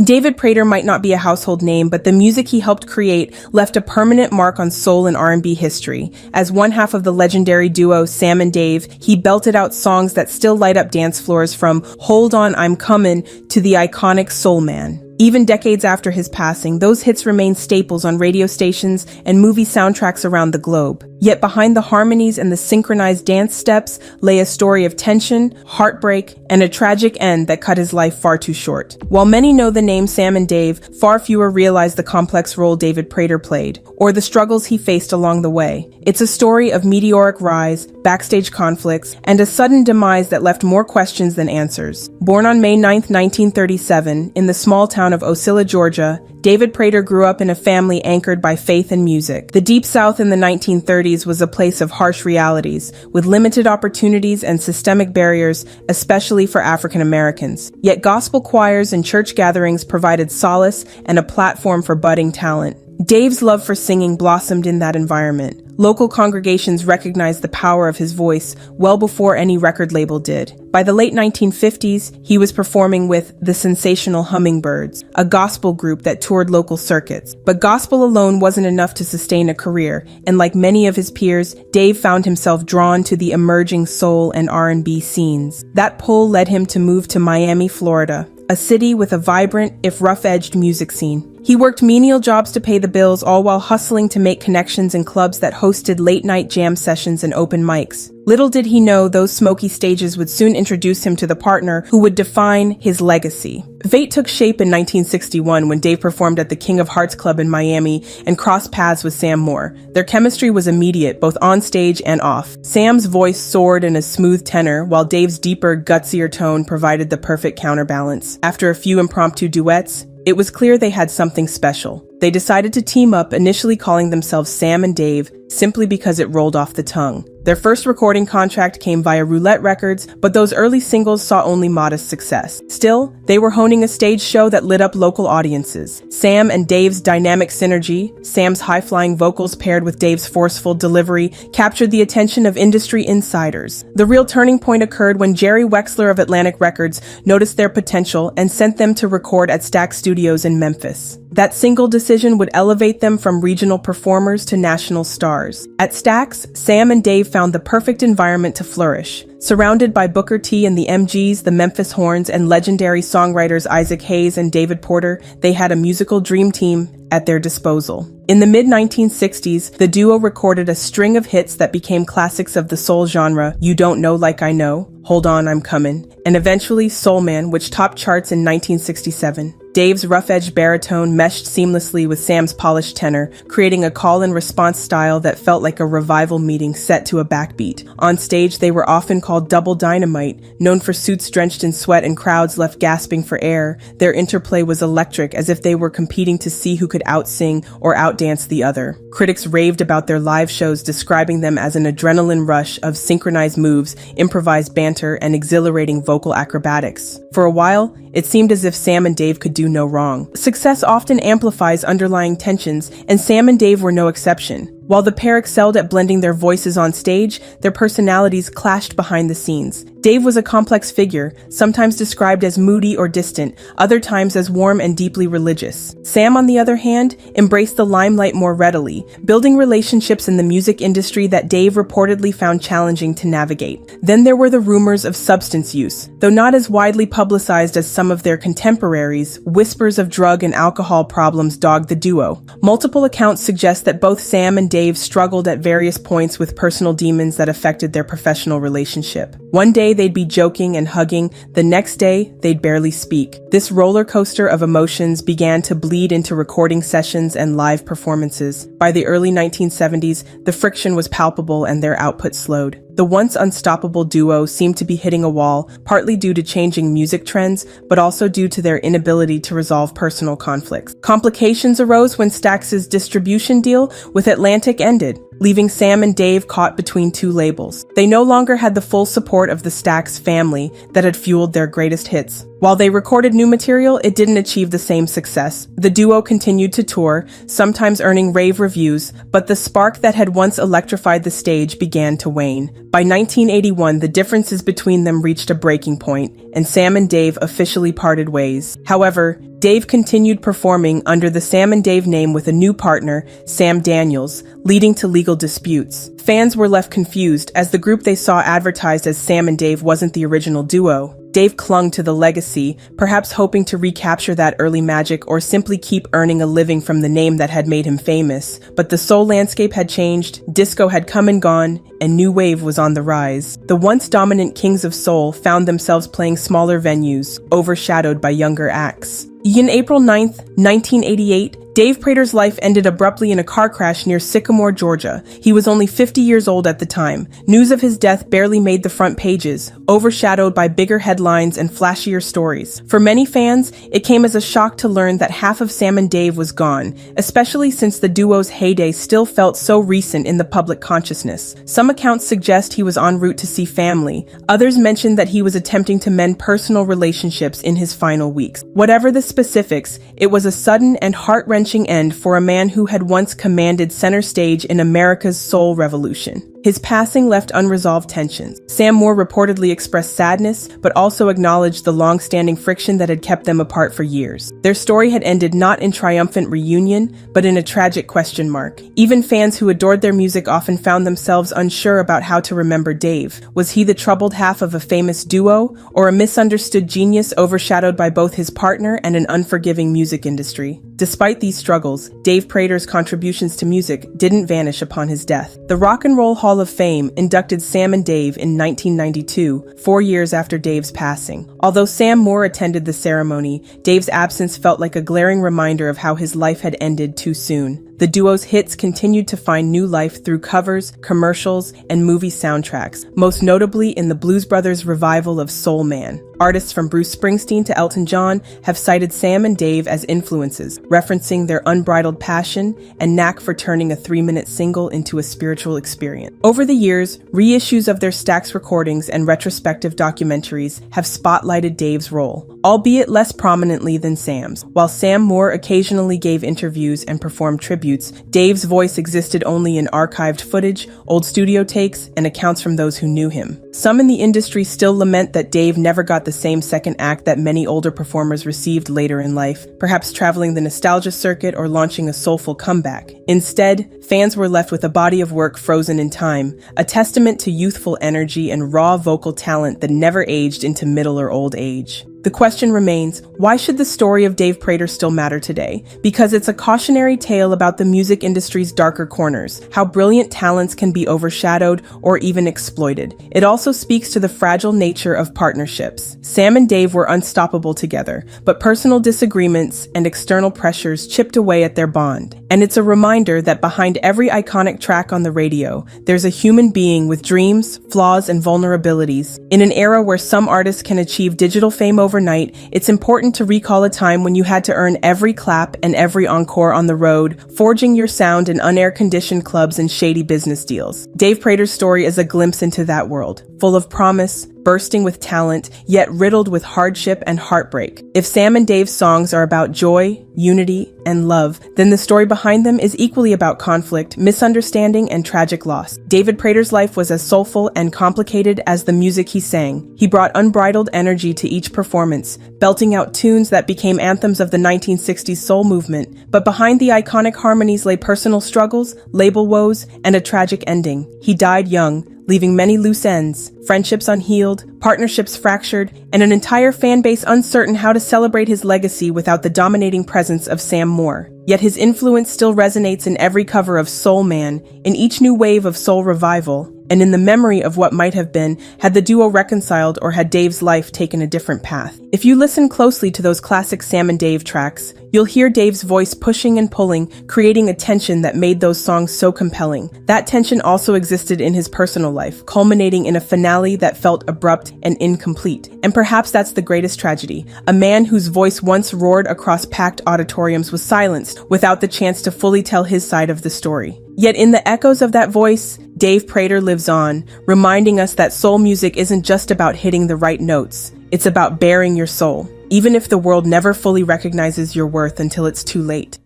David Prater might not be a household name, but the music he helped create left a permanent mark on soul and R&B history. As one half of the legendary duo Sam and Dave, he belted out songs that still light up dance floors, from Hold On, I'm Comin' to the iconic Soul Man. Even decades after his passing, those hits remain staples on radio stations and movie soundtracks around the globe. Yet behind the harmonies and the synchronized dance steps lay a story of tension, heartbreak, and a tragic end that cut his life far too short. While many know the name Sam and Dave, far fewer realize the complex role David Prater played, or the struggles he faced along the way. It's a story of meteoric rise, backstage conflicts, and a sudden demise that left more questions than answers. Born on May 9, 1937, in the small town of Ocilla, Georgia, David Prater grew up in a family anchored by faith and music. The Deep South in the 1930s was a place of harsh realities, with limited opportunities and systemic barriers, especially for African Americans. Yet gospel choirs and church gatherings provided solace and a platform for budding talent. Dave's love for singing blossomed in that environment. Local congregations recognized the power of his voice well before any record label did. By the late 1950s, he was performing with the Sensational Hummingbirds, a gospel group that toured local circuits. But gospel alone wasn't enough to sustain a career, and like many of his peers, Dave found himself drawn to the emerging soul and R&B scenes. That pull led him to move to Miami, Florida, a city with a vibrant, if rough-edged, music scene. He worked menial jobs to pay the bills, all while hustling to make connections in clubs that hosted late-night jam sessions and open mics. Little did he know those smoky stages would soon introduce him to the partner who would define his legacy. Fate took shape in 1961 when Dave performed at the King of Hearts Club in Miami and crossed paths with Sam Moore. Their chemistry was immediate, both on stage and off. Sam's voice soared in a smooth tenor, while Dave's deeper, gutsier tone provided the perfect counterbalance. After a few impromptu duets, it was clear they had something special. They decided to team up, initially calling themselves Sam and Dave, simply because it rolled off the tongue. Their first recording contract came via Roulette Records, but those early singles saw only modest success. Still, they were honing a stage show that lit up local audiences. Sam and Dave's dynamic synergy, Sam's high-flying vocals paired with Dave's forceful delivery, captured the attention of industry insiders. The real turning point occurred when Jerry Wexler of Atlantic Records noticed their potential and sent them to record at Stax Studios in Memphis. That single decision would elevate them from regional performers to national stars. At Stax, Sam and Dave found the perfect environment to flourish. Surrounded by Booker T and the MGs, the Memphis Horns, and legendary songwriters Isaac Hayes and David Porter, they had a musical dream team at their disposal. In the mid-1960s, the duo recorded a string of hits that became classics of the soul genre: You Don't Know Like I Know, Hold On, I'm Comin', and eventually Soul Man, which topped charts in 1967. Dave's rough-edged baritone meshed seamlessly with Sam's polished tenor, creating a call-and-response style that felt like a revival meeting set to a backbeat. On stage, they were often called Double Dynamite, known for suits drenched in sweat and crowds left gasping for air. Their interplay was electric, as if they were competing to see who could outsing or outdance the other. Critics raved about their live shows, describing them as an adrenaline rush of synchronized moves, improvised banter, and exhilarating vocal acrobatics. For a while, it seemed as if Sam and Dave could do no wrong. Success often amplifies underlying tensions, and Sam and Dave were no exception. While the pair excelled at blending their voices on stage, their personalities clashed behind the scenes. Dave was a complex figure, sometimes described as moody or distant, other times as warm and deeply religious. Sam, on the other hand, embraced the limelight more readily, building relationships in the music industry that Dave reportedly found challenging to navigate. Then there were the rumors of substance use. Though not as widely publicized as some of their contemporaries, whispers of drug and alcohol problems dogged the duo. Multiple accounts suggest that both Sam and Dave struggled at various points with personal demons that affected their professional relationship. One day they'd be joking and hugging, the next day they'd barely speak. This roller coaster of emotions began to bleed into recording sessions and live performances. By the early 1970s, the friction was palpable and their output slowed. The once unstoppable duo seemed to be hitting a wall, partly due to changing music trends, but also due to their inability to resolve personal conflicts. Complications arose when Stax's distribution deal with Atlantic ended, leaving Sam and Dave caught between two labels. They no longer had the full support of the Stax family that had fueled their greatest hits. While they recorded new material, it didn't achieve the same success. The duo continued to tour, sometimes earning rave reviews, but the spark that had once electrified the stage began to wane. By 1981, the differences between them reached a breaking point, and Sam and Dave officially parted ways. However, Dave continued performing under the Sam and Dave name with a new partner, Sam Daniels, leading to legal disputes. Fans were left confused as the group they saw advertised as Sam and Dave wasn't the original duo. Dave clung to the legacy, perhaps hoping to recapture that early magic or simply keep earning a living from the name that had made him famous. But the soul landscape had changed, disco had come and gone, and new wave was on the rise. The once dominant kings of soul found themselves playing smaller venues, overshadowed by younger acts. On April 9th, 1988, Dave Prater's life ended abruptly in a car crash near Sycamore, Georgia. He was only 50 years old at the time. News of his death barely made the front pages, overshadowed by bigger headlines and flashier stories. For many fans, it came as a shock to learn that half of Sam and Dave was gone, especially since the duo's heyday still felt so recent in the public consciousness. Some accounts suggest he was en route to see family. Others mentioned that he was attempting to mend personal relationships in his final weeks. Whatever the specifics, it was a sudden and heart-wrenching end for a man who had once commanded center stage in America's soul revolution. His passing left unresolved tensions. Sam Moore reportedly expressed sadness, but also acknowledged the long-standing friction that had kept them apart for years. Their story had ended not in triumphant reunion, but in a tragic question mark. Even fans who adored their music often found themselves unsure about how to remember Dave. Was he the troubled half of a famous duo, or a misunderstood genius overshadowed by both his partner and an unforgiving music industry? Despite these struggles, Dave Prater's contributions to music didn't vanish upon his death. The Rock and Roll Hall of Fame inducted Sam and Dave in 1992, 4 years after Dave's passing. Although Sam Moore attended the ceremony, Dave's absence felt like a glaring reminder of how his life had ended too soon. The duo's hits continued to find new life through covers, commercials, and movie soundtracks, most notably in the Blues Brothers' revival of Soul Man. Artists from Bruce Springsteen to Elton John have cited Sam and Dave as influences, referencing their unbridled passion and knack for turning a 3-minute single into a spiritual experience. Over the years, reissues of their Stax recordings and retrospective documentaries have spotlighted Dave's role, albeit less prominently than Sam's. While Sam Moore occasionally gave interviews and performed tributes, Dave's voice existed only in archived footage, old studio takes, and accounts from those who knew him. Some in the industry still lament that Dave never got the same second act that many older performers received later in life, perhaps traveling the nostalgia circuit or launching a soulful comeback. Instead, fans were left with a body of work frozen in time, a testament to youthful energy and raw vocal talent that never aged into middle or old age. The question remains, why should the story of Dave Prater still matter today? Because it's a cautionary tale about the music industry's darker corners, how brilliant talents can be overshadowed or even exploited. It also speaks to the fragile nature of partnerships. Sam and Dave were unstoppable together, but personal disagreements and external pressures chipped away at their bond. And it's a reminder that behind every iconic track on the radio, there's a human being with dreams, flaws, and vulnerabilities. In an era where some artists can achieve digital fame overnight, it's important to recall a time when you had to earn every clap and every encore on the road, forging your sound in unair-conditioned clubs and shady business deals. Dave Prater's story is a glimpse into that world, full of promise, bursting with talent, yet riddled with hardship and heartbreak. If Sam and Dave's songs are about joy, unity, and love, then the story behind them is equally about conflict, misunderstanding, and tragic loss. David Prater's life was as soulful and complicated as the music he sang. He brought unbridled energy to each performance, belting out tunes that became anthems of the 1960s soul movement. But behind the iconic harmonies lay personal struggles, label woes, and a tragic ending. He died young, leaving many loose ends, friendships unhealed, partnerships fractured, and an entire fan base uncertain how to celebrate his legacy without the dominating presence of Sam Moore. Yet his influence still resonates in every cover of Soul Man, in each new wave of soul revival, and in the memory of what might have been had the duo reconciled or had Dave's life taken a different path. If you listen closely to those classic Sam and Dave tracks, you'll hear Dave's voice pushing and pulling, creating a tension that made those songs so compelling. That tension also existed in his personal life, culminating in a finale that felt abrupt and incomplete. And perhaps that's the greatest tragedy. A man whose voice once roared across packed auditoriums was silenced without the chance to fully tell his side of the story. Yet in the echoes of that voice, Dave Prater lives on, reminding us that soul music isn't just about hitting the right notes. It's about bearing your soul, even if the world never fully recognizes your worth until it's too late.